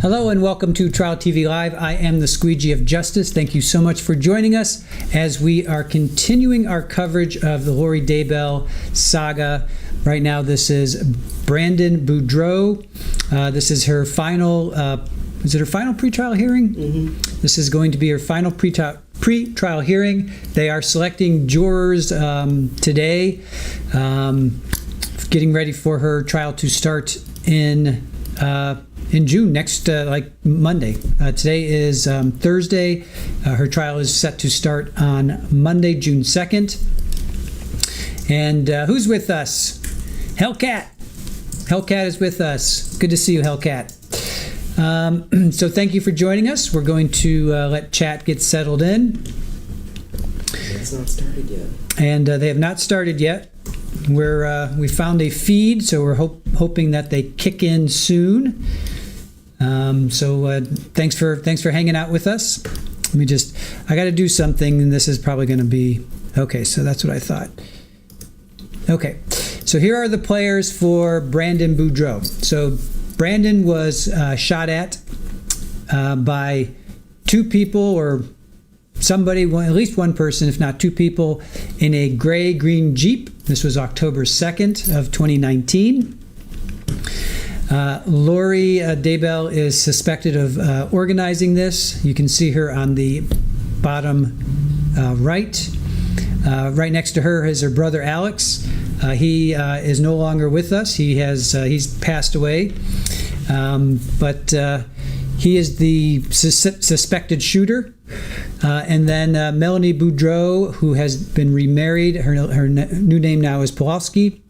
Hello and welcome to Trial TV Live. I am the Squeegee of Justice. Thank you so much for joining us as we are continuing our coverage of the Vallow Daybell saga. Right now this is Brandon Boudreaux. This is her final, is it her final pretrial hearing? Mm-hmm. This is going to be her final pretrial hearing. They are selecting jurors today, getting ready for her trial to start in June, next like Monday. Today is Thursday. Her trial is set to start on Monday, June 2nd. And who's with us? Hellcat. Hellcat is with us. Good to see you, Hellcat. So thank you for joining us. We're going to let chat get settled in. It's not started yet. And they have not started yet. We found a feed, so we're hoping that they kick in soon. So thanks for hanging out with us. I got to do something, and this is probably going to be okay. So that's what I thought. Okay, so here are the players for Brandon Boudreaux. So Brandon was shot at by two people or somebody, at least one person, if not two people, in a gray-green Jeep. This was October 2nd of 2019. Lori Daybell is suspected of organizing this. You can see her on the bottom right. Right next to her is her brother Alex. He is no longer with us. He's passed away. But he is the suspected shooter. And then Melanie Boudreaux, who has been remarried. Her new name now is Pawlowski.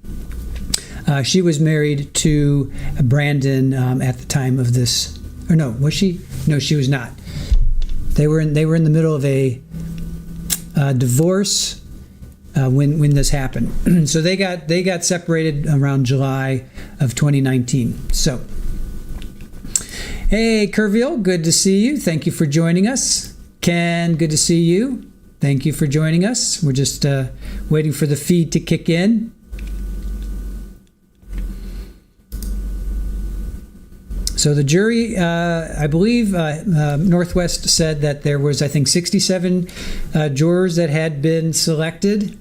She was married to Brandon at the time of this. Or no, was she? No, she was not. They were in the middle of a divorce when this happened. So they got separated around July of 2019. So, hey, Kerville, good to see you. Thank you for joining us. Ken, good to see you. Thank you for joining us. We're just waiting for the feed to kick in. So the jury, I believe Northwest said that there was, I think, 67 jurors that had been selected,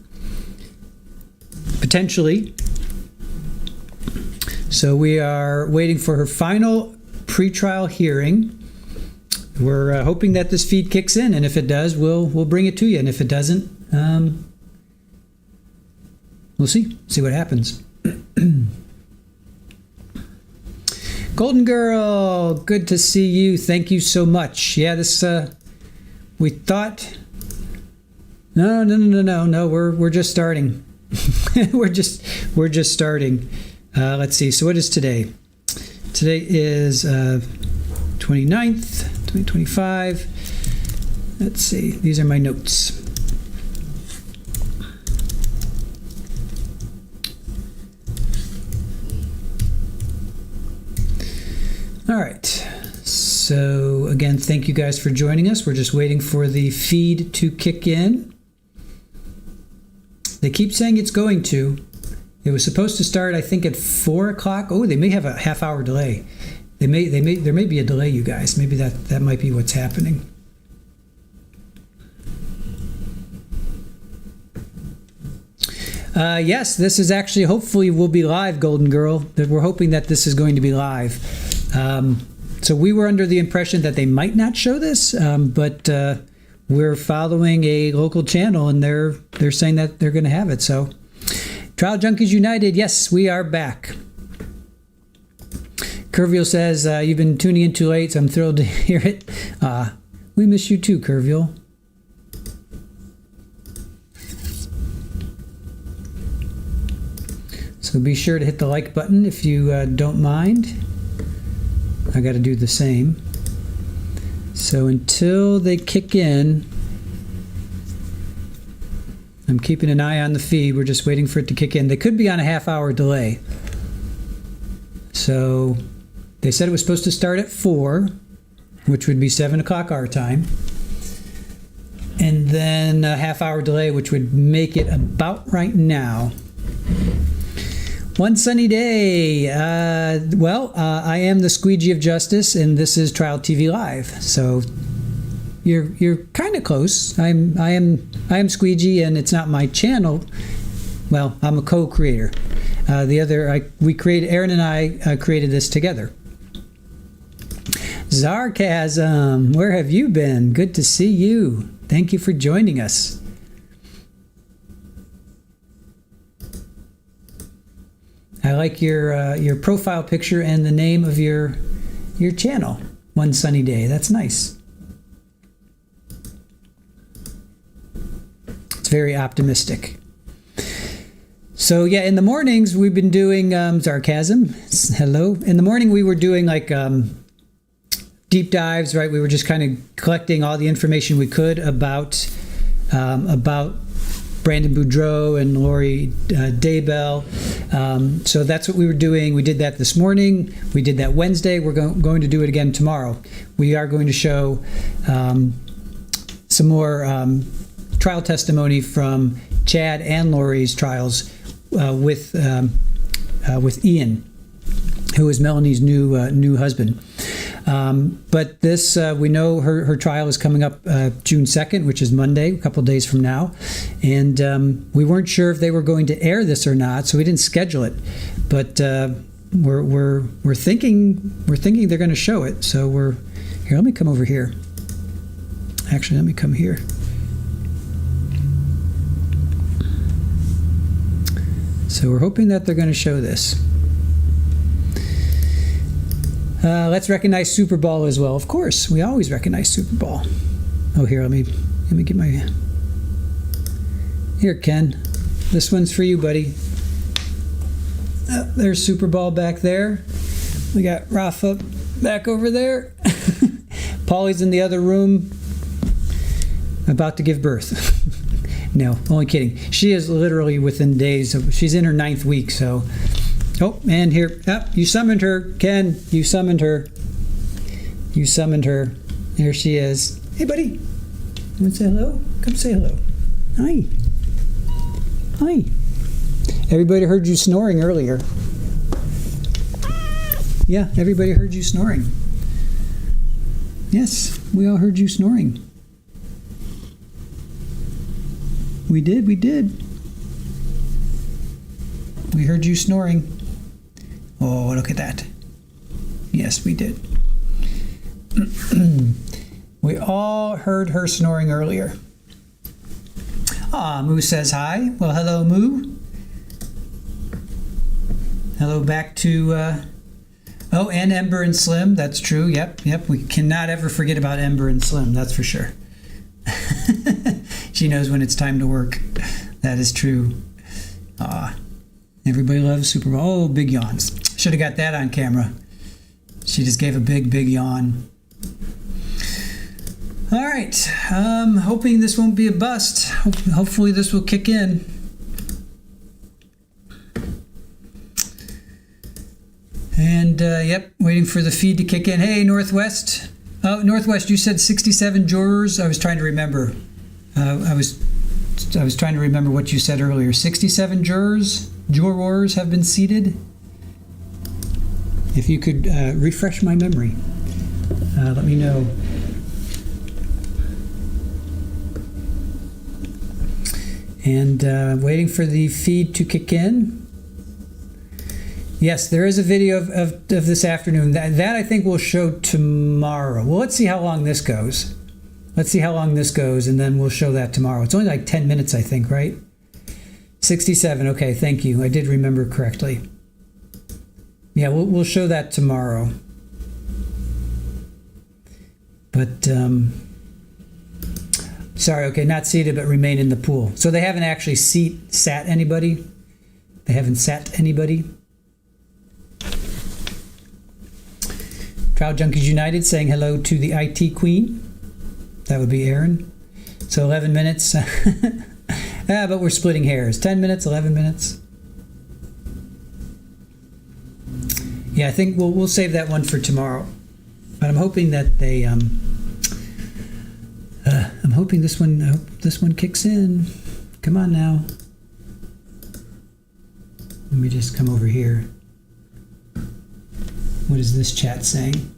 potentially. So we are waiting for her final pretrial hearing. We're hoping that this feed kicks in, and if it does, we'll bring it to you. And if it doesn't, we'll see what happens. Golden Girl, good to see you. Thank you so much. Yeah, this we thought. No. We're just starting. we're just starting. Let's see. So what is today? Today is 29th, 2025. Let's see. These are my notes. All right. So again, thank you guys for joining us. We're just waiting for the feed to kick in. They keep saying it's going to. It was supposed to start, I think, at 4 o'clock. Oh, they may have a half-hour delay. There may be a delay, you guys. Maybe that might be what's happening. Yes, this is actually, hopefully will be live, Golden Girl. We're hoping that this is going to be live. So we were under the impression that they might not show this, but we're following a local channel, and they're saying that they're going to have it. So, Trial Junkies United, yes, we are back. Kerville says, you've been tuning in too late, so I'm thrilled to hear it. We miss you too, Kerville. So be sure to hit the like button if you don't mind. I got to do the same. So until they kick in, I'm keeping an eye on the feed. We're just waiting for it to kick in. They could be on a half-hour delay. So they said it was supposed to start at 4, which would be 7 o'clock our time. And then a half-hour delay, which would make it about right now. One sunny day. I am the squeegee of justice, and this is Trial TV Live. So you're kind of close. I am squeegee, and it's not my channel. Well, I'm a co-creator. Aaron and I created this together. Sarcasm, where have you been? Good to see you. Thank you for joining us. I like your profile picture and the name of your channel. One sunny day. That's nice. It's very optimistic. So yeah, in the mornings we've been doing sarcasm. Hello. In the morning we were doing like deep dives, right? We were just kind of collecting all the information we could about Brandon Boudreaux and Vallow Daybell. So that's what we were doing. We did that this morning. We did that Wednesday. We're going to do it again tomorrow. We are going to show some more trial testimony from Chad and Lori's trials with Ian, who is Melanie's new husband. But this, we know her trial is coming up June 2nd, which is Monday, a couple days from now. And we weren't sure if they were going to air this or not, so we didn't schedule it. But we're thinking they're going to show it. So here, let me come over here. Actually, let me come here. So we're hoping that they're going to show this. Let's recognize Super Bowl as well. Of course, we always recognize Super Bowl. Oh, here, let me get my... Here, Ken. This one's for you, buddy. There's Super Bowl back there. We got Rafa back over there. Polly's in the other room, about to give birth. No, only kidding. She is literally within days of... She's in her 9th week, so... Oh, and here, you summoned her, Ken. You summoned her. You summoned her. There she is. Hey, buddy. You want to say hello? Come say hello. Hi. Hi. Everybody heard you snoring earlier. Yeah, everybody heard you snoring. Yes, we all heard you snoring. We did. We heard you snoring. Oh, look at that. Yes, we did. We all heard her snoring earlier. Moo says hi. Well, hello, Moo. Hello back to... and Ember and Slim. That's true. Yep. We cannot ever forget about Ember and Slim. That's for sure. She knows when it's time to work. That is true. Everybody loves Super Bowl. Oh, big yawns. Should have got that on camera. She just gave a big yawn. All right. Hoping this won't be a bust. Hopefully this will kick in. And, waiting for the feed to kick in. Hey, Northwest. Oh, Northwest, you said 67 jurors. I was trying to remember. I was trying to remember what you said earlier. 67 jurors have been seated. If you could refresh my memory, let me know. And waiting for the feed to kick in. Yes, there is a video of this afternoon. That I think we'll show tomorrow. Well, let's see how long this goes. And then we'll show that tomorrow. It's only like 10 minutes, I think, right? 67. Okay, thank you. I did remember correctly. Yeah, we'll show that tomorrow. But, sorry, okay, not seated, but remain in the pool. So they haven't actually sat anybody? They haven't sat anybody? Trial Junkies United saying hello to the IT Queen. That would be Aaron. So 11 minutes. But we're splitting hairs. 10 minutes, 11 minutes. Yeah, I think we'll save that one for tomorrow. But I'm hoping that they I'm hoping this one kicks in. Come on now. Let me just come over here. What is this chat saying?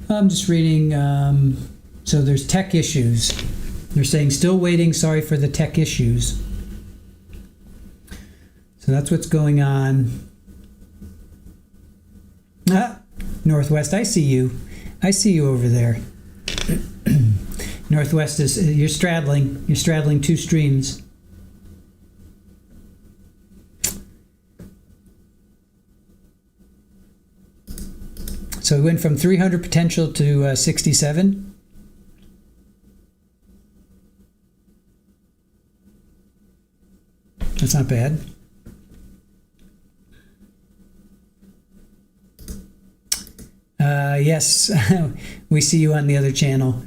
I'm just reading, so there's tech issues. They're saying still waiting, sorry for the tech issues. So that's what's going on. Northwest, I see you. I see you over there. Northwest is, you're straddling two streams. So we went from 300 potential to 67. That's not bad. Yes, we see you on the other channel.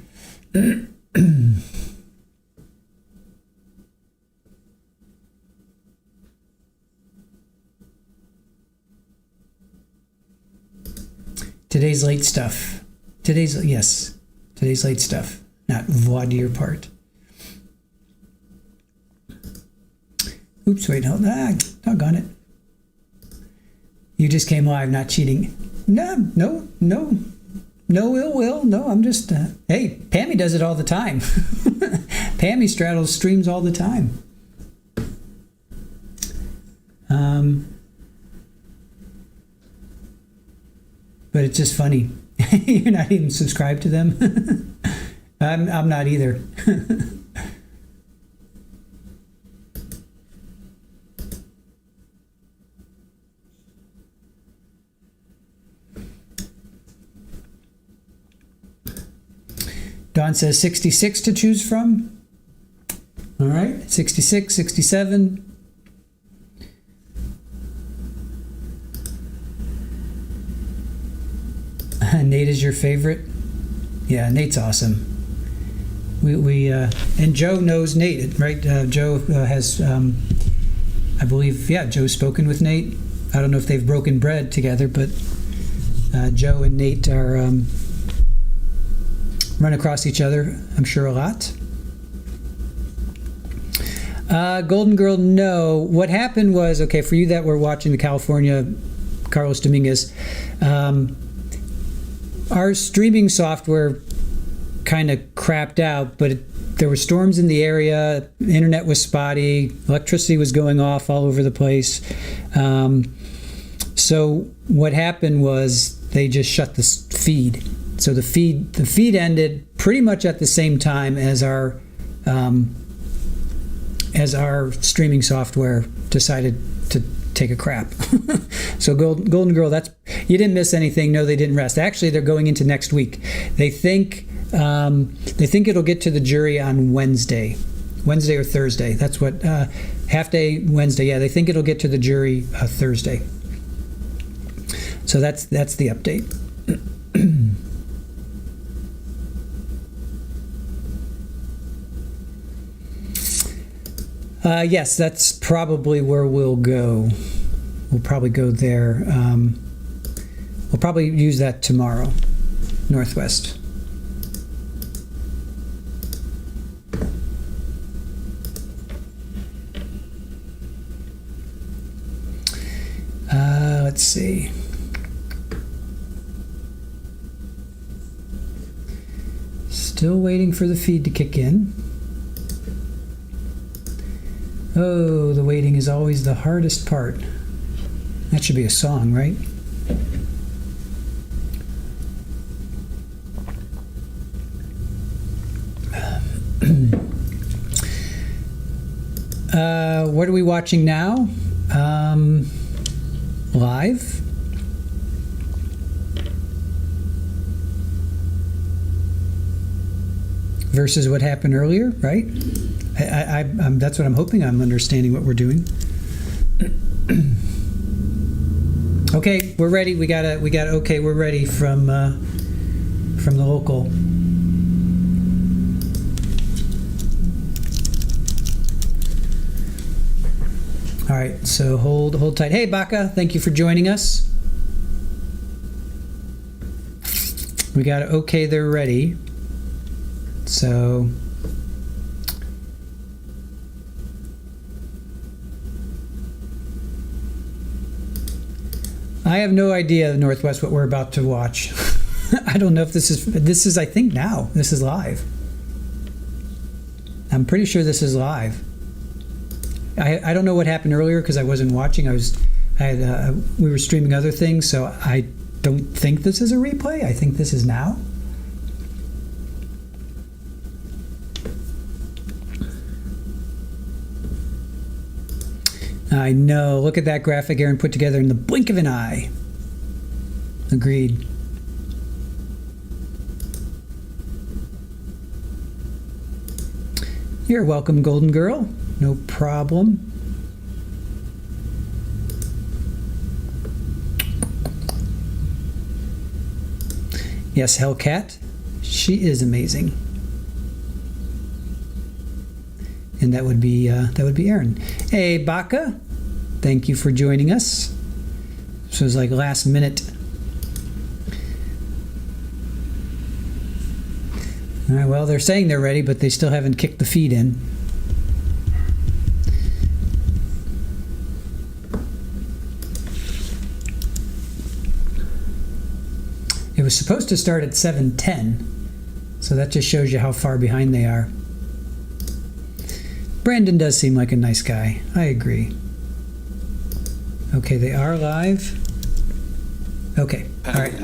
Today's late stuff. Today's late stuff, not voir dire part. Oops, wait, hold on. Doggone it. You just came live, not cheating. No ill will. No, I'm just, hey, Pammy does it all the time. Pammy straddles streams all the time. But it's just funny. You're not even subscribed to them. I'm not either. Don says 66 to choose from. All right, 66, 67. Nate is your favorite? Yeah, Nate's awesome. We and Joe knows Nate, right? Joe has, I believe, yeah, Joe's spoken with Nate. I don't know if they've broken bread together, but Joe and Nate are run across each other, I'm sure, a lot. Golden Girl, no. What happened was, okay, for you that were watching the California Carlos Dominguez, our streaming software kind of crapped out, but there were storms in the area, internet was spotty, electricity was going off all over the place. So what happened was they just shut the feed. So the feed ended pretty much at the same time as our streaming software decided to take a crap. So Golden Girl, you didn't miss anything. No, they didn't rest. Actually, they're going into next week. They think it'll get to the jury on Wednesday or Thursday. That's what half day Wednesday. Yeah, they think it'll get to the jury Thursday. So that's the update. Yes, that's probably where we'll go. We'll probably go there. We'll probably use that tomorrow, Northwest. Let's see. Still waiting for the feed to kick in. Oh, the waiting is always the hardest part. That should be a song, right? What are we watching now? Live. Versus what happened earlier, right? That's what I'm hoping I'm understanding what we're doing. Okay, we're ready. We got okay, we're ready from the local. All right, so hold tight. Hey, Baca, thank you for joining us. We got okay, they're ready. So I have no idea, Northwest, what we're about to watch. I don't know if this is I think now this is live. I'm pretty sure this is live. I don't know what happened earlier because I wasn't watching. We were streaming other things, so I don't think this is a replay. I think this is now. I know. Look at that graphic Aaron put together in the blink of an eye. Agreed. You're welcome, Golden Girl. No problem. Yes, Hellcat. She is amazing. And that would be Aaron. Hey, Baca. Thank you for joining us. This was like last minute. All right, well, they're saying they're ready, but they still haven't kicked the feed in. It was supposed to start at 7:10, so that just shows you how far behind they are. Brandon does seem like a nice guy. I agree. Okay, they are live. Okay, all right.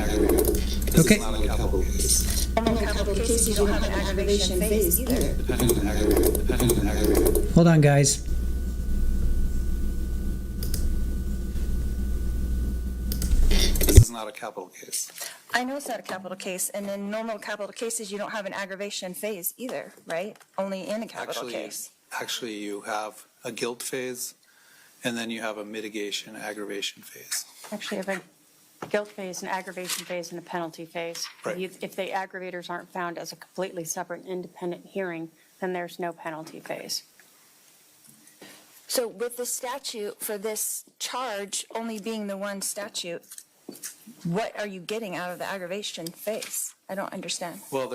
Okay. Capital case, you don't have an aggravation phase either. Hold on, guys. This is not a capital case. I know it's not a capital case, and in normal capital cases, you don't have an aggravation phase either, right? Only in a capital case. Actually, you have a guilt phase, and then you have a mitigation aggravation phase. Actually, I have a guilt phase, an aggravation phase, and a penalty phase. Right. If the aggravators aren't found as a completely separate independent hearing, then there's no penalty phase. So with the statute for this charge only being the one statute, what are you getting out of the aggravation phase? I don't understand. Well,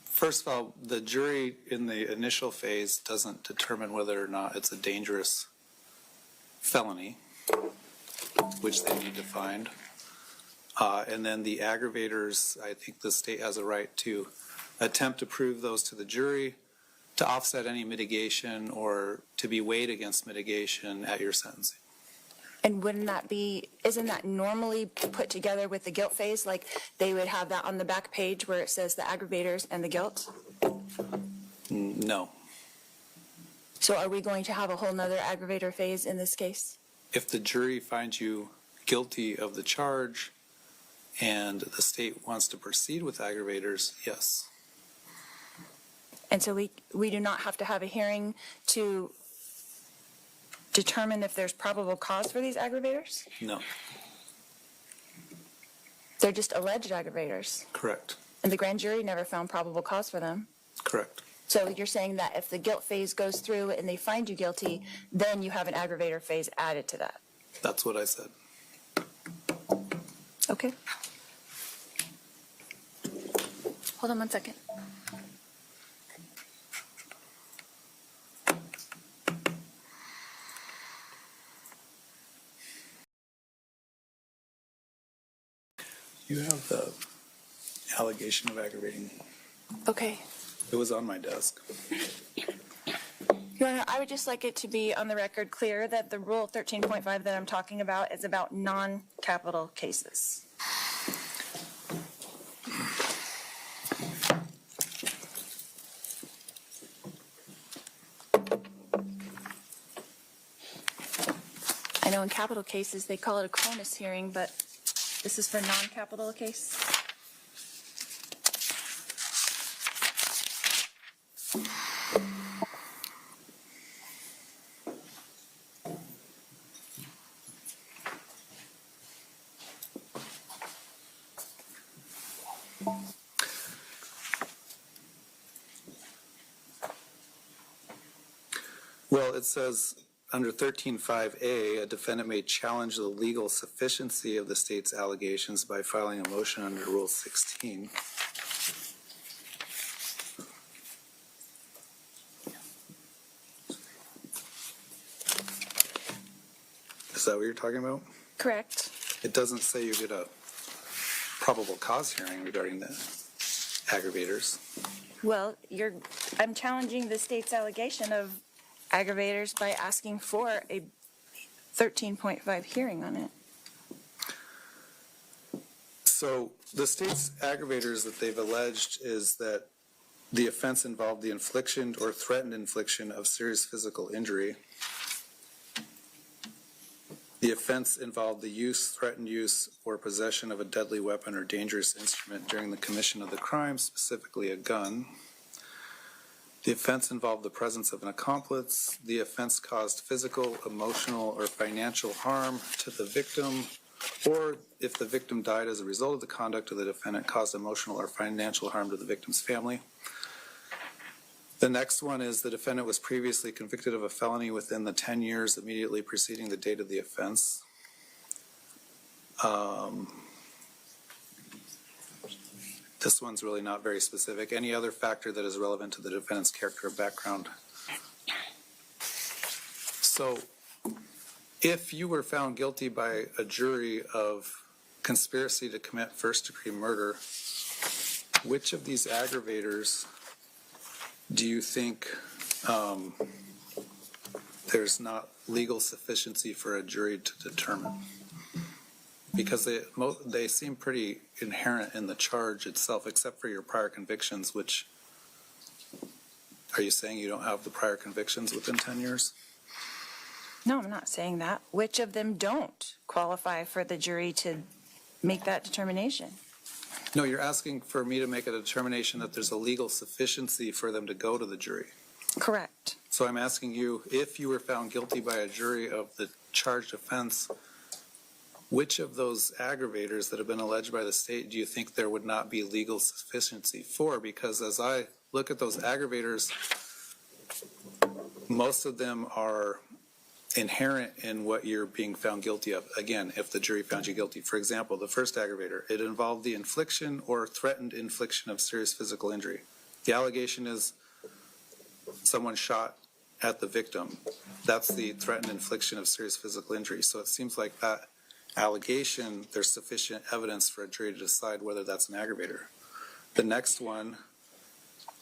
first of all, the jury in the initial phase doesn't determine whether or not it's a dangerous felony, which they need to find. And then the aggravators, I think the state has a right to attempt to prove those to the jury, to offset any mitigation or to be weighed against mitigation at your sentencing. And isn't that normally put together with the guilt phase? Like they would have that on the back page where it says the aggravators and the guilt? No. So are we going to have a whole nother aggravator phase in this case? If the jury finds you guilty of the charge and the state wants to proceed with aggravators, yes. And so we do not have to have a hearing to determine if there's probable cause for these aggravators? No. They're just alleged aggravators. Correct. And the grand jury never found probable cause for them. Correct. So you're saying that if the guilt phase goes through and they find you guilty, then you have an aggravator phase added to that. That's what I said. Okay. Hold on one second. You have the allegation of aggravating. Okay. It was on my desk. Your Honor, I would just like it to be on the record clear that the Rule 13.5 that I'm talking about is about non-capital cases. I know in capital cases they call it a Cronus hearing, but this is for non-capital case. Well, it says under 13.5A, a defendant may challenge the legal sufficiency of the state's allegations by filing a motion under Rule 16. Is that what you're talking about? Correct. It doesn't say you get a probable cause hearing regarding the aggravators. Well, I'm challenging the state's allegation of aggravators by asking for a 13.5 hearing on it. So the state's aggravators that they've alleged is that the offense involved the infliction or threatened infliction of serious physical injury. The offense involved the use, threatened use, or possession of a deadly weapon or dangerous instrument during the commission of the crime, specifically a gun. The offense involved the presence of an accomplice. The offense caused physical, emotional, or financial harm to the victim, or if the victim died as a result of the conduct of the defendant, caused emotional or financial harm to the victim's family. The next one is the defendant was previously convicted of a felony within the 10 years immediately preceding the date of the offense. This one's really not very specific. Any other factor that is relevant to the defendant's character or background. So if you were found guilty by a jury of conspiracy to commit first-degree murder, which of these aggravators do you think there's not legal sufficiency for a jury to determine? Because they seem pretty inherent in the charge itself, except for your prior convictions, which, are you saying you don't have the prior convictions within 10 years? No, I'm not saying that. Which of them don't qualify for the jury to make that determination? No, you're asking for me to make a determination that there's a legal sufficiency for them to go to the jury. Correct. So I'm asking you, if you were found guilty by a jury of the charged offense, which of those aggravators that have been alleged by the state do you think there would not be legal sufficiency for? Because as I look at those aggravators, most of them are inherent in what you're being found guilty of. Again, if the jury found you guilty. For example, the first aggravator, it involved the infliction or threatened infliction of serious physical injury. The allegation is someone shot at the victim. That's the threatened infliction of serious physical injury. So it seems like that allegation, there's sufficient evidence for a jury to decide whether that's an aggravator. The next one,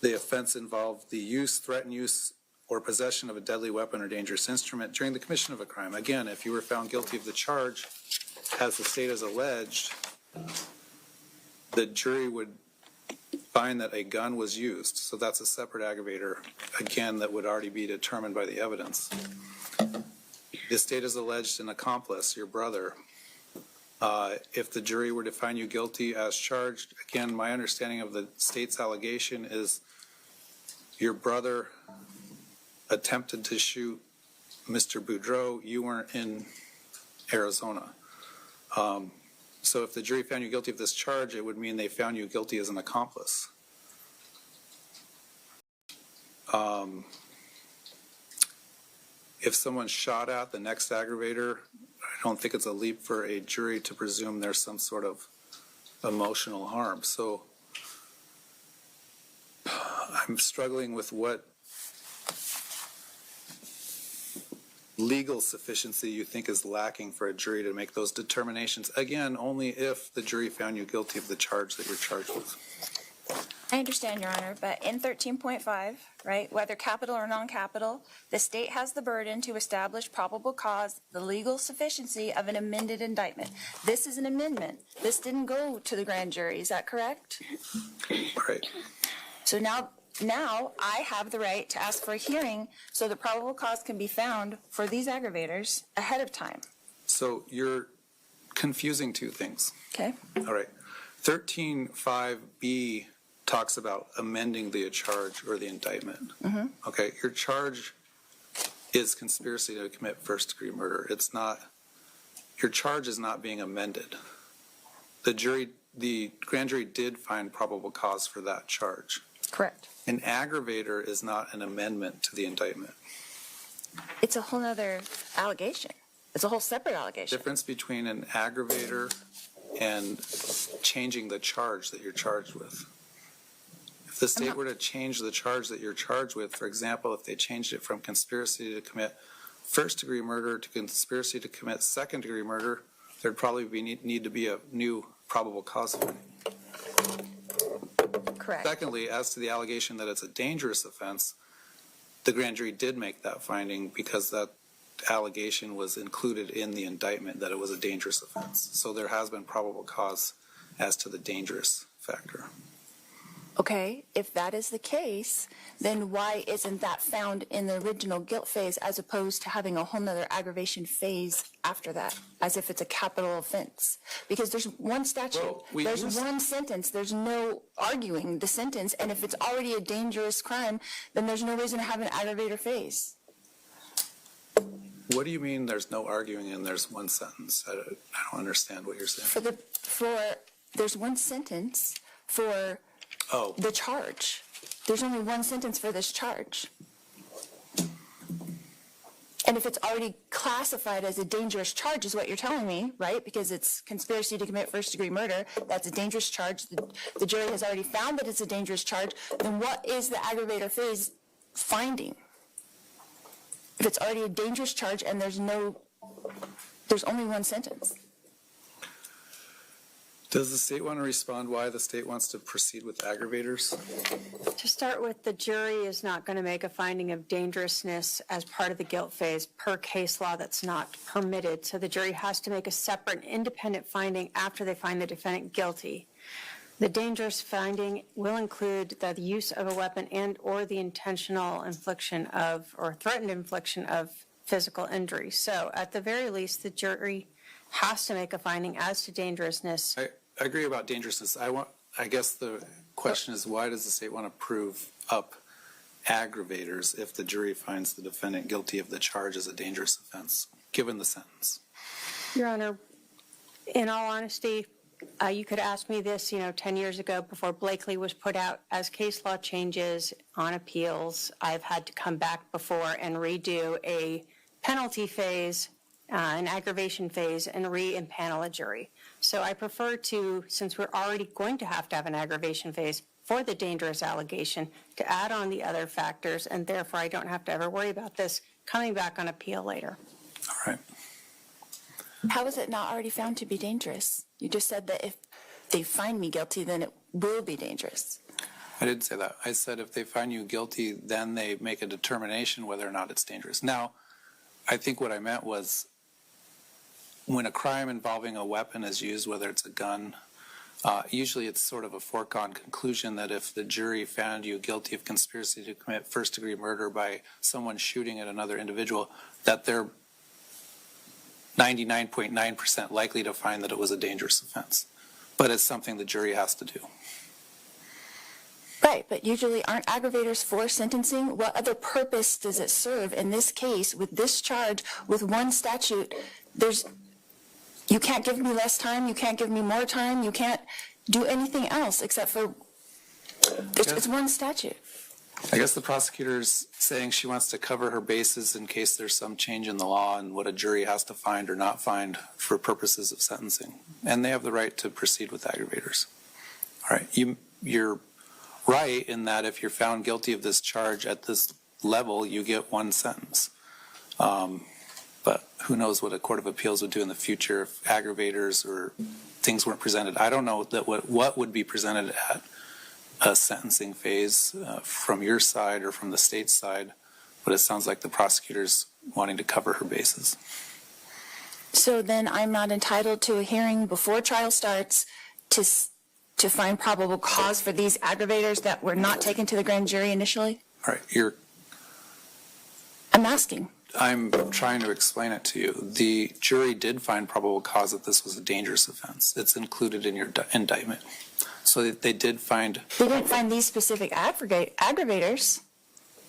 the offense involved the use, threatened use, or possession of a deadly weapon or dangerous instrument during the commission of a crime. Again, if you were found guilty of the charge, as the state has alleged, the jury would find that a gun was used. So that's a separate aggravator, again, that would already be determined by the evidence. The state has alleged an accomplice, your brother. If the jury were to find you guilty as charged, again, my understanding of the state's allegation is your brother attempted to shoot Mr. Boudreaux. You weren't in Arizona. So if the jury found you guilty of this charge, it would mean they found you guilty as an accomplice. If someone shot at the next aggravator, I don't think it's a leap for a jury to presume there's some sort of emotional harm. So I'm struggling with what legal sufficiency you think is lacking for a jury to make those determinations. Again, only if the jury found you guilty of the charge that you're charged with. I understand, Your Honor, but in 13.5, right, whether capital or non-capital, the state has the burden to establish probable cause, the legal sufficiency of an amended indictment. This is an amendment. This didn't go to the grand jury. Is that correct? Right. So now I have the right to ask for a hearing so the probable cause can be found for these aggravators ahead of time. So you're confusing two things. Okay? All right. 13.5B talks about amending the charge or the indictment. Mm-hmm. Okay. Your charge is conspiracy to commit first-degree murder. It's not, your charge is not being amended. The grand jury did find probable cause for that charge. Correct. An aggravator is not an amendment to the indictment. It's a whole nother allegation. It's a whole separate allegation. Difference between an aggravator and changing the charge that you're charged with. If the state were to change the charge that you're charged with, for example, if they changed it from conspiracy to commit first-degree murder to conspiracy to commit second-degree murder, there'd probably need to be a new probable cause finding. Correct. Secondly, as to the allegation that it's a dangerous offense, the grand jury did make that finding because that allegation was included in the indictment that it was a dangerous offense. So there has been probable cause as to the dangerous factor. Okay, if that is the case, then why isn't that found in the original guilt phase as opposed to having a whole nother aggravation phase after that, as if it's a capital offense? Because there's one statute, Well, there's one sentence, there's no arguing the sentence, and if it's already a dangerous crime, then there's no reason to have an aggravator phase. What do you mean there's no arguing and there's one sentence? I don't understand what you're saying. There's one sentence for the charge. There's only one sentence for this charge. And if it's already classified as a dangerous charge is what you're telling me, right? Because it's conspiracy to commit first-degree murder, that's a dangerous charge. The jury has already found that it's a dangerous charge. Then what is the aggravator phase finding? If it's already a dangerous charge and there's only one sentence. Does the state want to respond why the state wants to proceed with aggravators? To start with, the jury is not going to make a finding of dangerousness as part of the guilt phase per case law. That's not permitted. So the jury has to make a separate independent finding after they find the defendant guilty. The dangerous finding will include the use of a weapon and or the intentional infliction of or threatened infliction of physical injury. So at the very least, the jury has to make a finding as to dangerousness. I agree about dangerousness. I guess the question is, why does the state want to prove up aggravators if the jury finds the defendant guilty of the charge as a dangerous offense, given the sentence? Your Honor, in all honesty, you could ask me this, 10 years ago before Blakely was put out. As case law changes on appeals, I've had to come back before and redo a penalty phase, an aggravation phase, and re-impanel a jury. So I prefer to, since we're already going to have an aggravation phase for the dangerous allegation, to add on the other factors, and therefore I don't have to ever worry about this coming back on appeal later. All right. How is it not already found to be dangerous? You just said that if they find me guilty, then it will be dangerous. I didn't say that. I said if they find you guilty, then they make a determination whether or not it's dangerous. Now, I think what I meant was when a crime involving a weapon is used, whether it's a gun, usually it's sort of a foregone conclusion that if the jury found you guilty of conspiracy to commit first-degree murder by someone shooting at another individual, that they're 99.9% likely to find that it was a dangerous offense. But it's something the jury has to do. Right, but usually aren't aggravators for sentencing? What other purpose does it serve in this case with this charge, with one statute? You can't give me less time, you can't give me more time, you can't do anything else except for, it's one statute. I guess the prosecutor's saying she wants to cover her bases in case there's some change in the law and what a jury has to find or not find for purposes of sentencing. And they have the right to proceed with aggravators. All right, you're right in that if you're found guilty of this charge at this level, you get one sentence. But who knows what a court of appeals would do in the future if aggravators or things weren't presented. I don't know that what would be presented at a sentencing phase from your side or from the state's side, but it sounds like the prosecutor's wanting to cover her bases. So then I'm not entitled to a hearing before trial starts to find probable cause for these aggravators that were not taken to the grand jury initially? All right, I'm asking. I'm trying to explain it to you. The jury did find probable cause that this was a dangerous offense. It's included in your indictment. So they did find... They didn't find these specific aggravators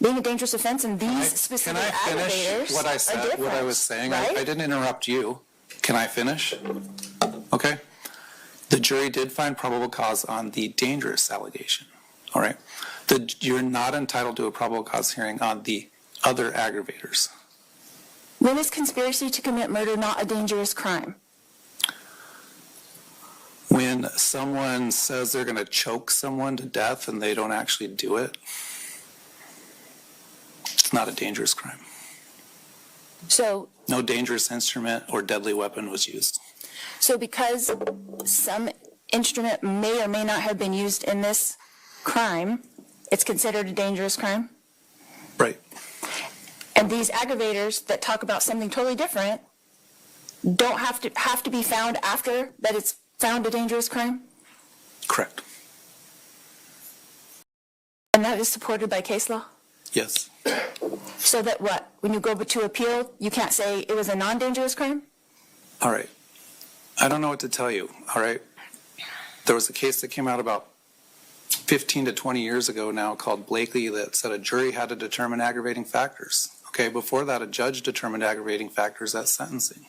being a dangerous offense, and these specific aggravators Can I finish what I said, what I was saying? Right? I didn't interrupt you. Can I finish? Okay. The jury did find probable cause on the dangerous allegation. All right. You're not entitled to a probable cause hearing on the other aggravators. When is conspiracy to commit murder not a dangerous crime? When someone says they're going to choke someone to death and they don't actually do it, it's not a dangerous crime. So, No dangerous instrument or deadly weapon was used. so because some instrument may or may not have been used in this crime, it's considered a dangerous crime? Right. And these aggravators that talk about something totally different don't have to be found after that it's found a dangerous crime? Correct. And that is supported by case law? Yes. So that what? When you go to appeal, you can't say it was a non-dangerous crime? All right. I don't know what to tell you. All right. There was a case that came out about 15 to 20 years ago now called Blakely that said a jury had to determine aggravating factors. Okay. Before that, a judge determined aggravating factors at sentencing.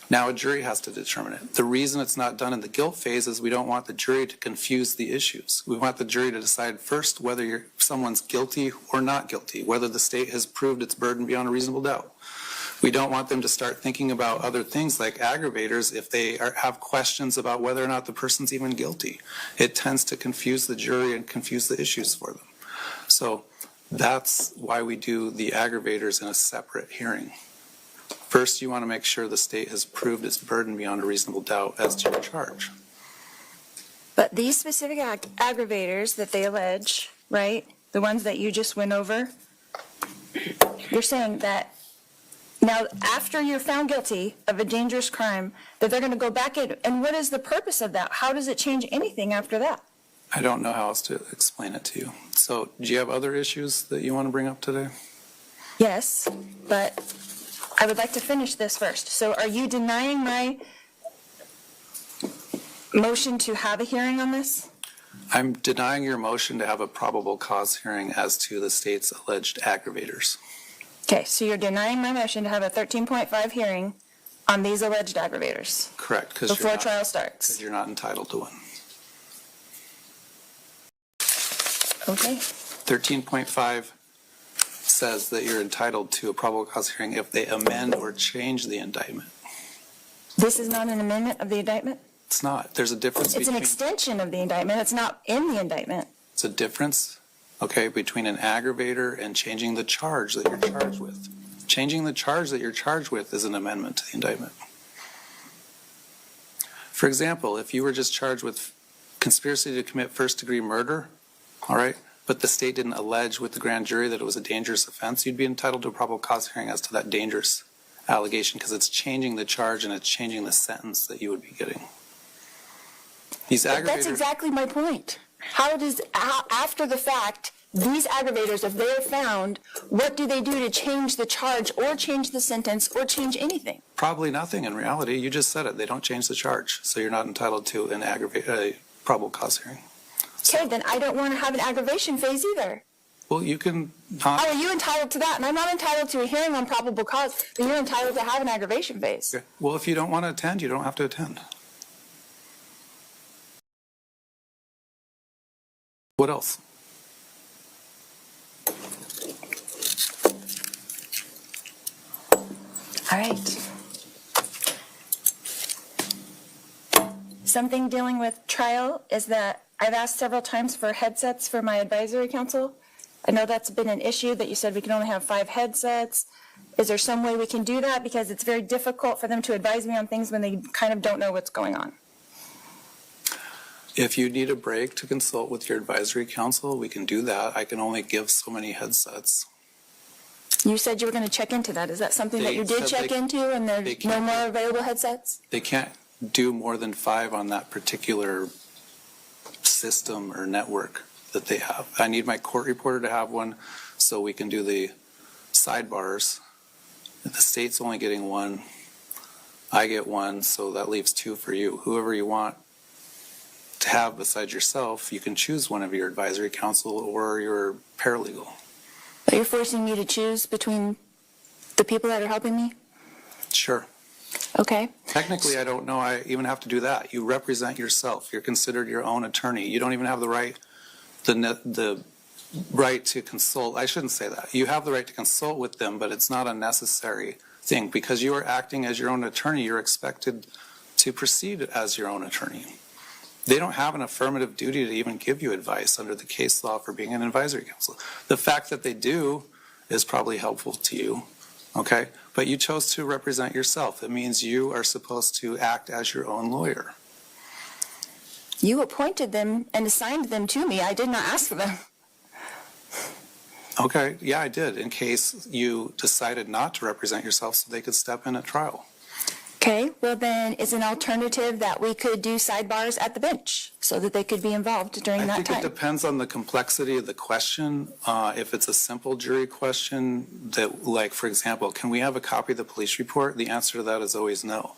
Now a jury has to determine it. The reason it's not done in the guilt phase is we don't want the jury to confuse the issues. We want the jury to decide first whether someone's guilty or not guilty, whether the state has proved its burden beyond a reasonable doubt. We don't want them to start thinking about other things like aggravators if they have questions about whether or not the person's even guilty. It tends to confuse the jury and confuse the issues for them. So that's why we do the aggravators in a separate hearing. First, you want to make sure the state has proved its burden beyond a reasonable doubt as to your charge. But these specific aggravators that they allege, right, the ones that you just went over, you're saying that now after you're found guilty of a dangerous crime, that they're going to go back in, and what is the purpose of that? How does it change anything after that? I don't know how else to explain it to you. So, do you have other issues that you want to bring up today? Yes, but I would like to finish this first. So are you denying my motion to have a hearing on this? I'm denying your motion to have a probable cause hearing as to the state's alleged aggravators. Okay, so you're denying my motion to have a 13.5 hearing on these alleged aggravators Correct, because before trial starts. you're not entitled to one. Okay. 13.5 says that you're entitled to a probable cause hearing if they amend or change the indictment. This is not an amendment of the indictment? It's not. There's a difference It's an between... extension of the indictment. It's not in the indictment. It's a difference, okay, between an aggravator and changing the charge that you're charged with. Changing the charge that you're charged with is an amendment to the indictment. For example, if you were just charged with conspiracy to commit first-degree murder, all right, but the state didn't allege with the grand jury that it was a dangerous offense, you'd be entitled to a probable cause hearing as to that dangerous allegation because it's changing the charge and it's changing the sentence that you would be getting. These aggravators... That's exactly my point. How does, after the fact, these aggravators, if they're found, what do they do to change the charge or change the sentence or change anything? Probably nothing in reality. You just said it. They don't change the charge, so you're not entitled to a probable cause hearing. Okay, then I don't want to have an aggravation phase either. Well, you can How not... are you entitled to that? And I'm not entitled to a hearing on probable cause, but you're entitled to have an aggravation phase. Okay. Well, if you don't want to attend, you don't have to attend. What else? All right. Something dealing with trial is that I've asked several times for headsets for my advisory council. I know that's been an issue that you said we can only have 5 headsets. Is there some way we can do that? Because it's very difficult for them to advise me on things when they kind of don't know what's going on. If you need a break to consult with your advisory council, we can do that. I can only give so many headsets. You said you were going to check into that. Is that something that you did check into and there's no more available headsets? They can't do more than 5 on that particular system or network that they have. I need my court reporter to have one so we can do the sidebars. If the state's only getting 1, I get 1, so that leaves 2 for you. Whoever you want to have besides yourself, you can choose one of your advisory council or your paralegal. But you're forcing me to choose between the people that are helping me? Sure. Okay. Technically, I don't know I even have to do that. You represent yourself. You're considered your own attorney. You don't even have the right, the right to consult. I shouldn't say that. You have the right to consult with them, but it's not a necessary thing. Because you are acting as your own attorney, you're expected to proceed as your own attorney. They don't have an affirmative duty to even give you advice under the case law for being an advisory counsel. The fact that they do is probably helpful to you, okay? But you chose to represent yourself. It means you are supposed to act as your own lawyer. You appointed them and assigned them to me. I did not ask for them. Okay, yeah, I did, in case you decided not to represent yourself so they could step in at trial. Okay, well then, is an alternative that we could do sidebars at the bench so that they could be involved during I that think it time? depends on the complexity of the question. If it's a simple jury question that, like, for example, can we have a copy of the police report? The answer to that is always no.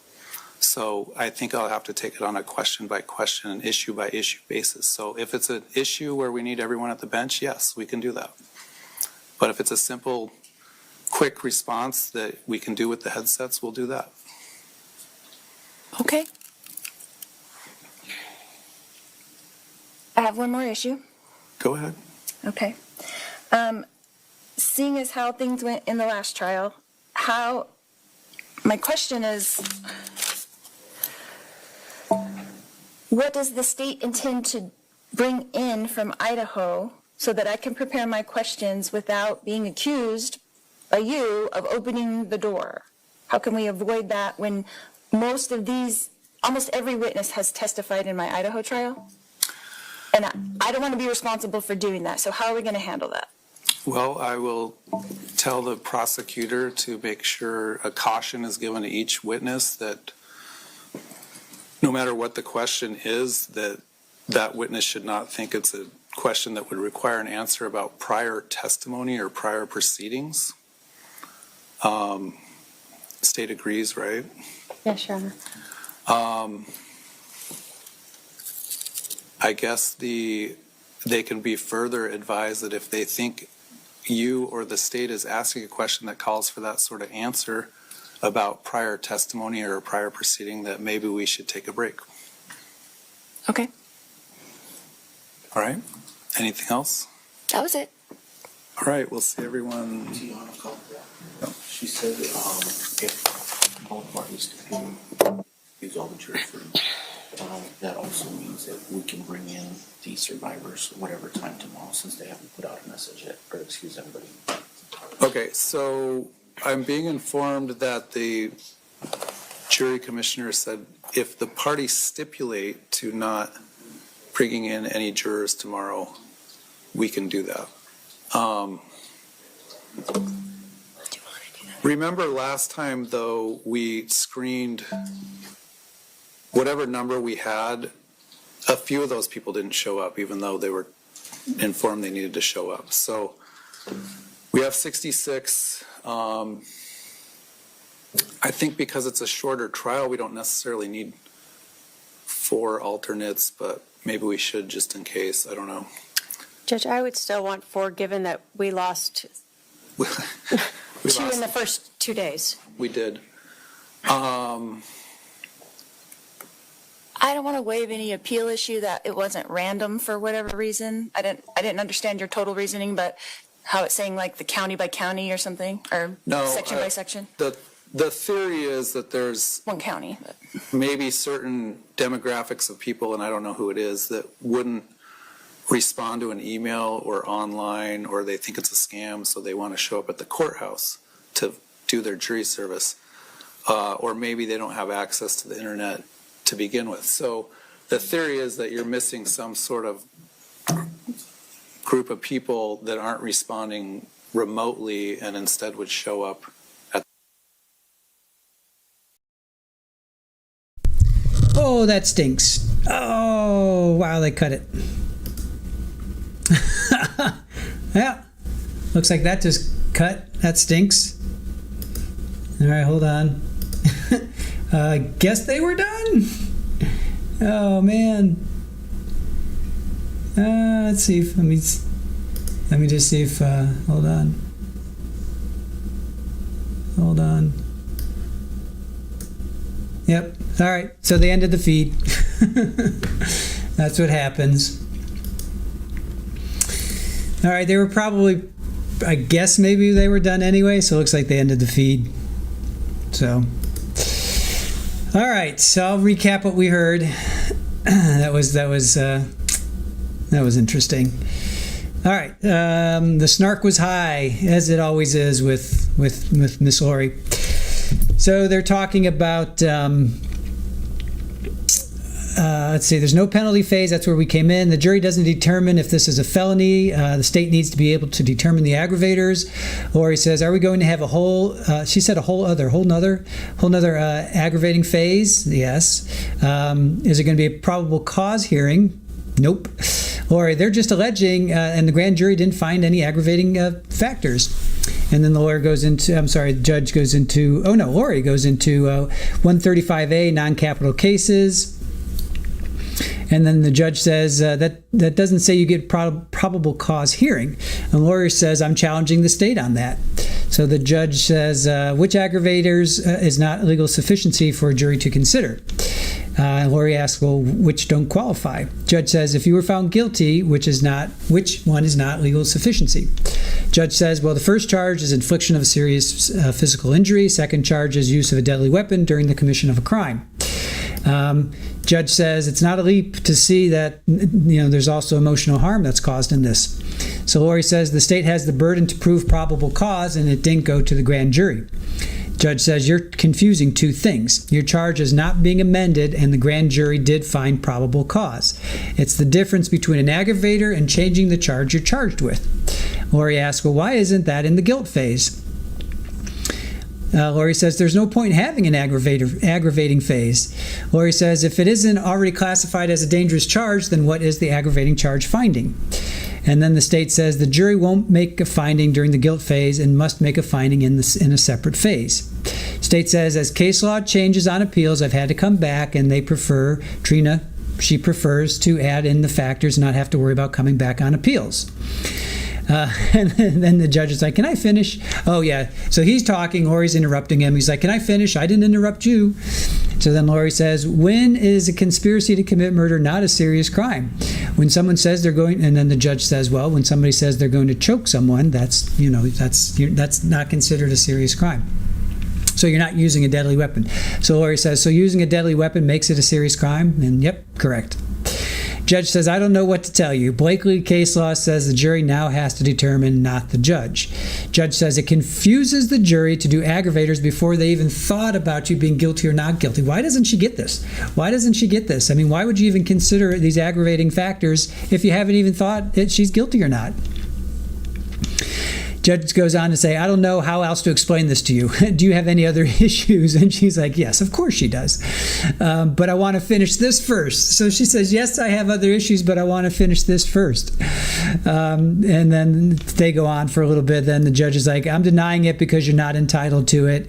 So I think I'll have to take it on a question by question and issue by issue basis. So if it's an issue where we need everyone at the bench, yes, we can do that. But if it's a simple, quick response that we can do with the headsets, we'll do that. Okay. I have one more issue. Go ahead. Okay. Seeing as how things went in the last trial, my question is, what does the state intend to bring in from Idaho so that I can prepare my questions without being accused by you of opening the door? How can we avoid that when almost every witness has testified in my Idaho trial? And I don't want to be responsible for doing that. So how are we going to handle that? Well, I will tell the prosecutor to make sure a caution is given to each witness that no matter what the question is, that witness should not think it's a question that would require an answer about prior testimony or prior proceedings. State agrees, right? Yes, Your Honor. I guess they can be further advised that if they think you or the state is asking a question that calls for that sort of answer about prior testimony or a prior proceeding, that maybe we should take a break. Okay. All right? Anything else? That was it. All right, we'll see everyone. She said if both parties can use all the jury food, that also means that we can bring in the survivors whatever time tomorrow, since they haven't put out a message yet, or excuse everybody. Okay, so I'm being informed that the jury commissioner said if the parties stipulate to not bringing in any jurors tomorrow, we can do that. Remember last time, though, we screened whatever number we had. A few of those people didn't show up, even though they were informed they needed to show up. So we have 66. I think because it's a shorter trial, we don't necessarily need 4 alternates, but maybe we should just in case. I don't know. Judge, I would still want 4, given that we lost We 2 lost- in the first 2 days. We did. I don't want to waive any appeal issue that it wasn't random for whatever reason. I didn't understand your total reasoning, but how it's saying like the county by county or something, or No, section by section. The theory is that there's One county, but maybe certain demographics of people, and I don't know who it is, that wouldn't respond to an email or online, or they think it's a scam, so they want to show up at the courthouse to do their jury service. Or maybe they don't have access to the internet to begin with. So the theory is that you're missing some sort of group of people that aren't responding remotely and instead would show up at. Oh, that stinks. Oh, wow, they cut it. Yeah, looks like that just cut. That stinks. All right, hold on. Guess they were done. Oh man. Let's see if let me just see if hold on. Yep. All right. So they ended the feed. That's what happens. All right. They were probably, I guess maybe they were done anyway. So it looks like they ended the feed. So, all right. So I'll recap what we heard. That was interesting. All right. The snark was high, as it always is with Miss Lori. So they're talking about. Let's see, there's no penalty phase. That's where we came in. The jury doesn't determine if this is a felony. The state needs to be able to determine the aggravators. Or he says, are we going to have a whole, she said a whole nother aggravating phase? Yes. Is it going to be a probable cause hearing? Nope. Or they're just alleging, and the grand jury didn't find any aggravating factors. And then the lawyer goes into, Lori goes into 135A, non-capital cases. And then the judge says that doesn't say you get probable cause hearing. And the lawyer says, I'm challenging the state on that. So the judge says, which aggravators is not legal sufficiency for a jury to consider? Lori asks, well, which don't qualify? Judge says, if you were found guilty, which one is not legal sufficiency? Judge says, well, the first charge is infliction of a serious physical injury. Second charge is use of a deadly weapon during the commission of a crime. Judge says it's not a leap to see that there's also emotional harm that's caused in this. So Lori says the state has the burden to prove probable cause, and it didn't go to the grand jury. Judge says you're confusing two things. Your charge is not being amended, and the grand jury did find probable cause. It's the difference between an aggravator and changing the charge you're charged with. Lori asks, well, why isn't that in the guilt phase? Lori says there's no point in having an aggravating phase. Lori says if it isn't already classified as a dangerous charge, then what is the aggravating charge finding? And then the state says the jury won't make a finding during the guilt phase and must make a finding in a separate phase. State says as case law changes on appeals, I've had to come back, and they prefer, she prefers to add in the factors and not have to worry about coming back on appeals. And then the judge is like, can I finish? Oh, yeah. So he's talking. Lori's interrupting him. He's like, can I finish? I didn't interrupt you. So then Lori says, when is a conspiracy to commit murder not a serious crime? When someone says they're going, and then the judge says, well, when somebody says they're going to choke someone, that's not considered a serious crime. So you're not using a deadly weapon. So Lori says, so using a deadly weapon makes it a serious crime? And yep, correct. Judge says, I don't know what to tell you. Blakely case law says the jury now has to determine, not the judge. Judge says it confuses the jury to do aggravators before they even thought about you being guilty or not guilty. Why doesn't she get this? Why doesn't she get this? I mean, why would you even consider these aggravating factors if you haven't even thought that she's guilty or not? Judge goes on to say, I don't know how else to explain this to you. Do you have any other issues? And she's like, yes, of course she does. But I want to finish this first. So she says, yes, I have other issues, but I want to finish this first. And then they go on for a little bit. Then the judge is like, I'm denying it because you're not entitled to it.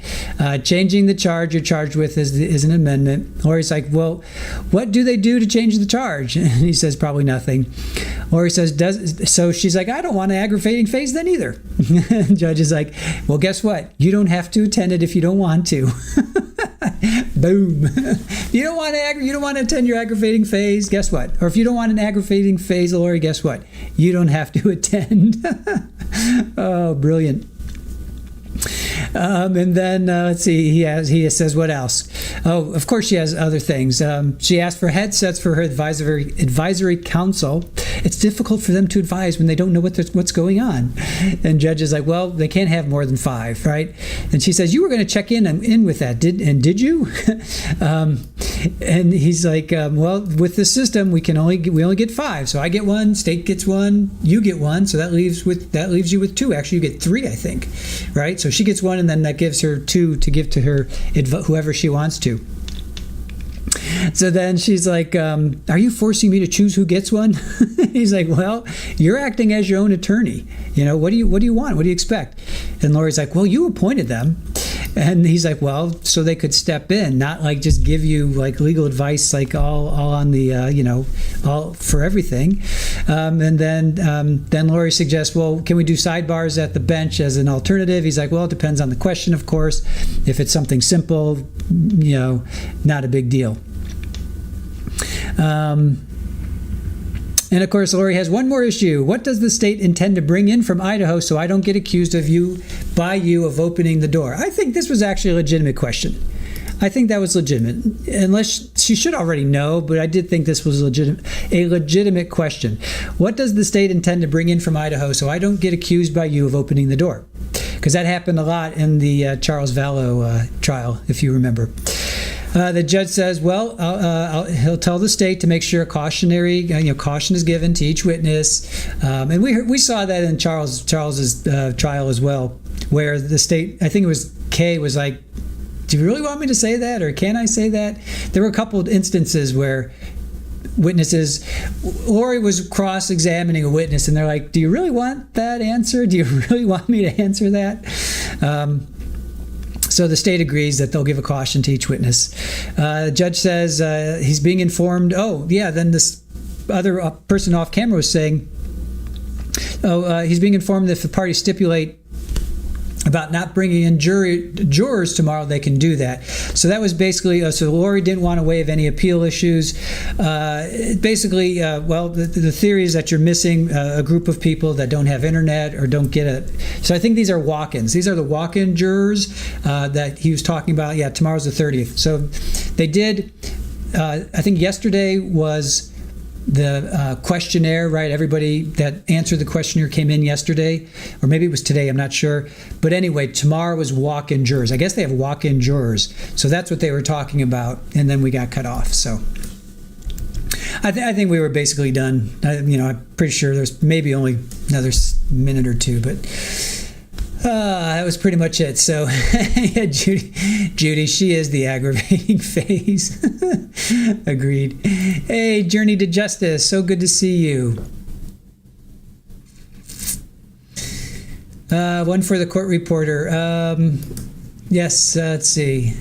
Changing the charge you're charged with is an amendment. Or he's like, well, what do they do to change the charge? And he says, probably nothing. Or he says, so she's like, I don't want an aggravating phase then either. Judge is like, well, guess what? You don't have to attend it if you don't want to. Boom. You don't want to attend your aggravating phase, guess what? Or if you don't want an aggravating phase, Lori, guess what? You don't have to attend. Oh, brilliant. And then let's see, he says what else? Oh, of course she has other things. She asked for headsets for her advisory council. It's difficult for them to advise when they don't know what's going on. And judge is like, well, they can't have more than 5, right? And she says, you were going to check in with that, did you? And he's like, well, with the system, we only get 5. So I get 1, state gets 1, you get 1. So that leaves you with 2. Actually, you get 3, I think, right? So she gets 1, and then that gives her 2 to give to her whoever she wants to. So then she's like, are you forcing me to choose who gets 1? He's like, well, you're acting as your own attorney. What do you want? What do you expect? And Lori's like, well, you appointed them. And he's like, well, so they could step in, not like just give you like legal advice, like all on the, all for everything. And then Lori suggests, well, can we do sidebars at the bench as an alternative? He's like, well, it depends on the question, of course. If it's something simple, not a big deal. And of course, Lori has one more issue. What does the state intend to bring in from Idaho so I don't get accused of you by you of opening the door? I think this was actually a legitimate question. I think that was legitimate, unless she should already know, but I did think this was a legitimate question. What does the state intend to bring in from Idaho so I don't get accused by you of opening the door? Because that happened a lot in the Charles Vallow trial, if you remember. The judge says, well, he'll tell the state to make sure a cautionary, caution is given to each witness. And we saw that in Charles's trial as well, where the state, I think it was Kay, was like, do you really want me to say that, or can I say that? There were a couple of instances where witnesses, Lori was cross-examining a witness, and they're like, do you really want that answer? Do you really want me to answer that? So the state agrees that they'll give a caution to each witness. The judge says he's being informed. Oh, yeah, then this other person off camera was saying, he's being informed that if the parties stipulate about not bringing in jurors tomorrow, they can do that. So that was basically, so Lori didn't want to waive any appeal issues. Basically, the theory is that you're missing a group of people that don't have internet or don't get it. So I think these are walk-ins. These are the walk-in jurors that he was talking about. Yeah, tomorrow's the 30th. So they did, I think yesterday was the questionnaire, right? Everybody that answered the questionnaire came in yesterday, or maybe it was today, I'm not sure. But anyway, tomorrow was walk-in jurors. I guess they have walk-in jurors. So that's what they were talking about, and then we got cut off. So I think we were basically done. I'm pretty sure there's maybe only another minute or two, but that was pretty much it. So yeah, Judy, she is the aggravating phase. Agreed. Hey, Journey to Justice, so good to see you. One for the court reporter. Yes, let's see.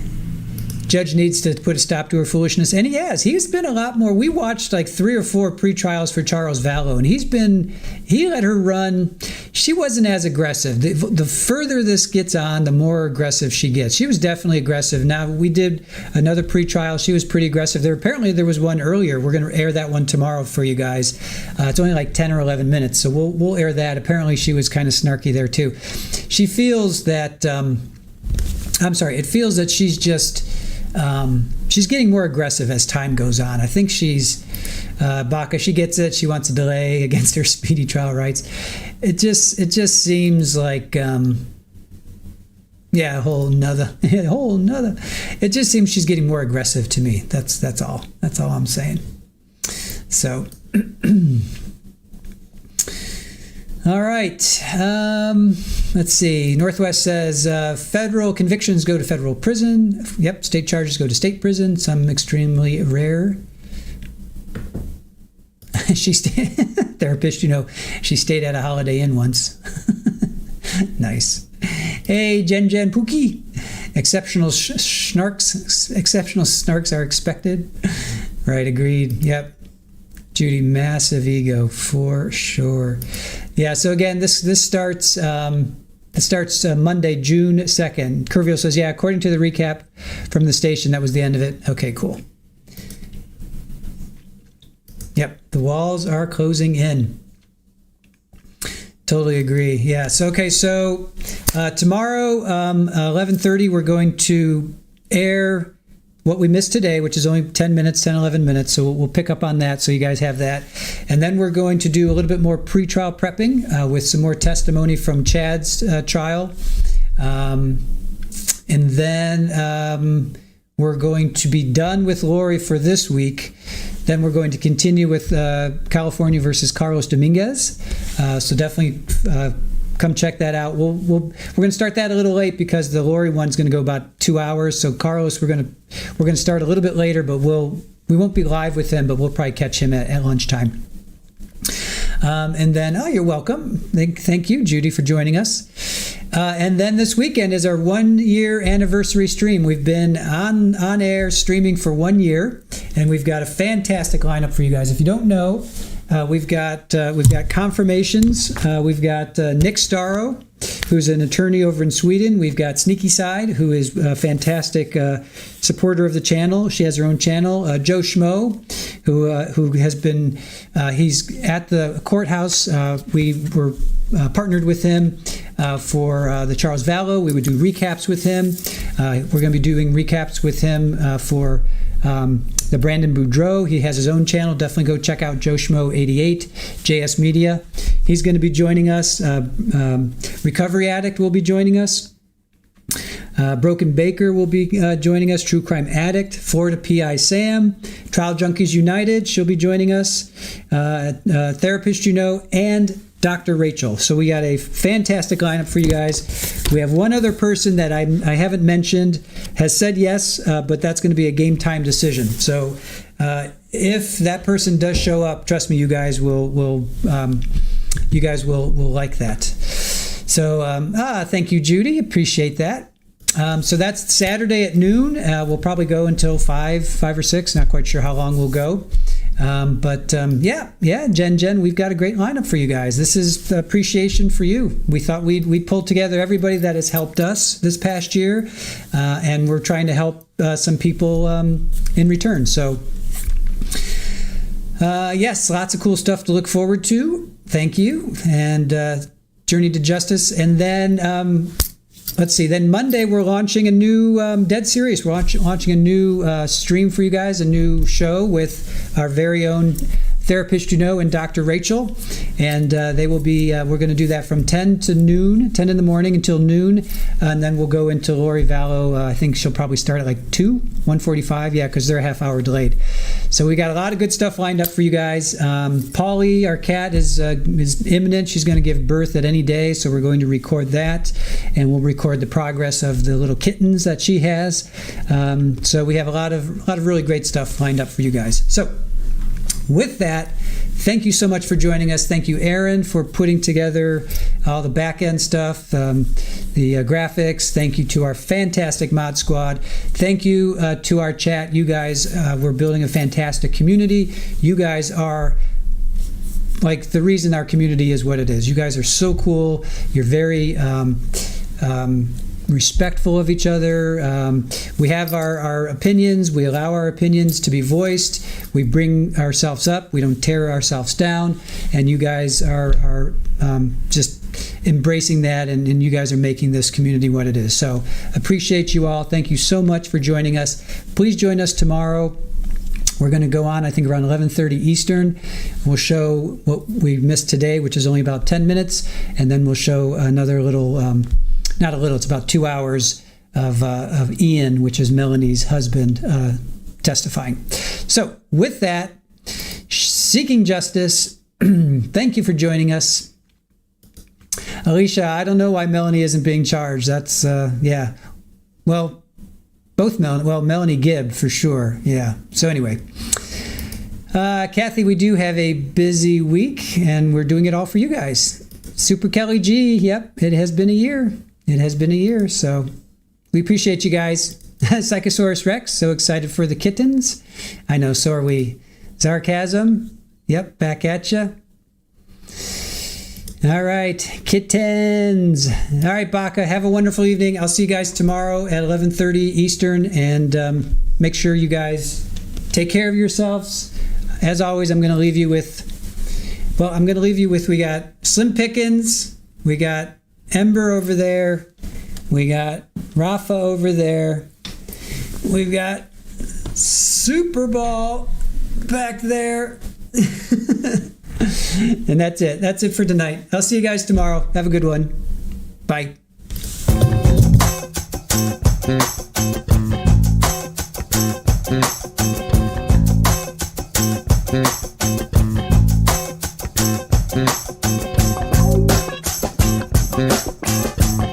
Judge needs to put a stop to her foolishness, and he has. He's been a lot more. We watched like 3 or 4 pre-trials for Charles Vallow, and he let her run. She wasn't as aggressive. The further this gets on, the more aggressive she gets. She was definitely aggressive. Now, we did another pre-trial. She was pretty aggressive. Apparently there was one earlier. We're going to air that one tomorrow for you guys. It's only like 10 or 11 minutes, so we'll air that. Apparently she was kind of snarky there too. She feels that, it feels that she's just, she's getting more aggressive as time goes on. I think she's Baca. She gets it. She wants a delay against her speedy trial rights. It just seems like a whole nother. It just seems she's getting more aggressive to me. That's all. That's all I'm saying. So. All right. Let's see. Northwest says federal convictions go to federal prison. Yep. State charges go to state prison. Some extremely rare. Therapist, she stayed at a Holiday Inn once. Nice. Hey, Jen Pookie. Exceptional snarks are expected. Right. Agreed. Yep. Judy, massive ego for sure. Yeah. So again, this starts. It starts Monday, June 2nd. Curvio says, yeah, according to the recap from the station, that was the end of it. Okay, cool. Yep, the walls are closing in. Totally agree. Yeah. So tomorrow, 11:30, we're going to air what we missed today, which is only 10, 11 minutes. So we'll pick up on that so you guys have that. And then we're going to do a little bit more pre-trial prepping with some more testimony from Chad's trial. And then we're going to be done with Lori for this week. Then we're going to continue with California versus Carlos Dominguez. So definitely come check that out. We're going to start that a little late because the Lori one's going to go about 2 hours. So Carlos, we're going to start a little bit later, but we won't be live with him, but we'll probably catch him at lunchtime. And then, you're welcome. Thank you, Judy, for joining us. And then this weekend is our 1-year anniversary stream. We've been on air streaming for 1 year, and we've got a fantastic lineup for you guys. If you don't know, we've got confirmations. We've got Nick Starro, who's an attorney over in Sweden. We've got Sneaky Side, who is a fantastic supporter of the channel. She has her own channel. Joe Schmo, who has been, he's at the courthouse. We were partnered with him for the Charles Vallow. We would do recaps with him. We're going to be doing recaps with him for the Brandon Boudreaux. He has his own channel. Definitely go check out Joe Schmo 88, JS Media. He's going to be joining us. Recovery Addict will be joining us. Broken Baker will be joining us. True Crime Addict. Florida PI Sam. Trial Junkies United. She'll be joining us. Therapist You Know. And Dr. Rachel. So we got a fantastic lineup for you guys. We have one other person that I haven't mentioned has said yes, but that's going to be a game time decision. So if that person does show up, trust me, you guys will like that. So thank you, Judy. Appreciate that. So that's Saturday at noon. We'll probably go until 5 or 6. Not quite sure how long we'll go. Jen, we've got a great lineup for you guys. This is the appreciation for you. We thought we'd pull together everybody that has helped us this past year, and we're trying to help some people in return. So, yes, lots of cool stuff to look forward to. Thank you. And Journey to Justice. And then, let's see, then Monday we're launching a new Dead Series. We're launching a new stream for you guys, a new show with our very own Therapist You Know and Dr. Rachel. And they will be, we're going to do that from 10 to noon, 10 in the morning until noon. And then we'll go into Lori Vallow. I think she'll probably start at like 1:45. Yeah, because they're a half hour delayed. So we got a lot of good stuff lined up for you guys. Polly, our cat, is imminent. She's going to give birth at any day. So we're going to record that. And we'll record the progress of the little kittens that she has. So we have a lot of really great stuff lined up for you guys. So with that, thank you so much for joining us. Thank you, Aaron, for putting together all the back-end stuff, the graphics. Thank you to our fantastic mod squad. Thank you to our chat. You guys, we're building a fantastic community. You guys are like the reason our community is what it is. You guys are so cool. You're very respectful of each other. We have our opinions. We allow our opinions to be voiced. We bring ourselves up. We don't tear ourselves down. And you guys are just embracing that, and you guys are making this community what it is. So appreciate you all. Thank you so much for joining us. Please join us tomorrow. We're going to go on, I think, around 11:30 Eastern. We'll show what we missed today, which is only about 10 minutes, and then we'll show another little, not a little, it's about 2 hours of Ian, which is Melanie's husband, testifying. So with that, seeking justice, thank you for joining us. Alicia, I don't know why Melanie isn't being charged. That's, yeah. Well, both Melanie Gibb for sure. Yeah. So anyway, Kathy, we do have a busy week, and we're doing it all for you guys. Super Kelly G. Yep. It has been a year. It has been a year. So we appreciate you guys. Psychosaurus Rex. So excited for the kittens. I know. So are we. Sarcasm. Yep. Back at you. All right, kittens. All right, Baca, have a wonderful evening. I'll see you guys tomorrow at 11:30 Eastern, and make sure you guys take care of yourselves. As always, I'm going to leave you with, we got Slim Pickens, we got Ember over there, we got Rafa over there, we've got Super Ball back there. And that's it. That's it for tonight. I'll see you guys tomorrow. Have a good one. Bye.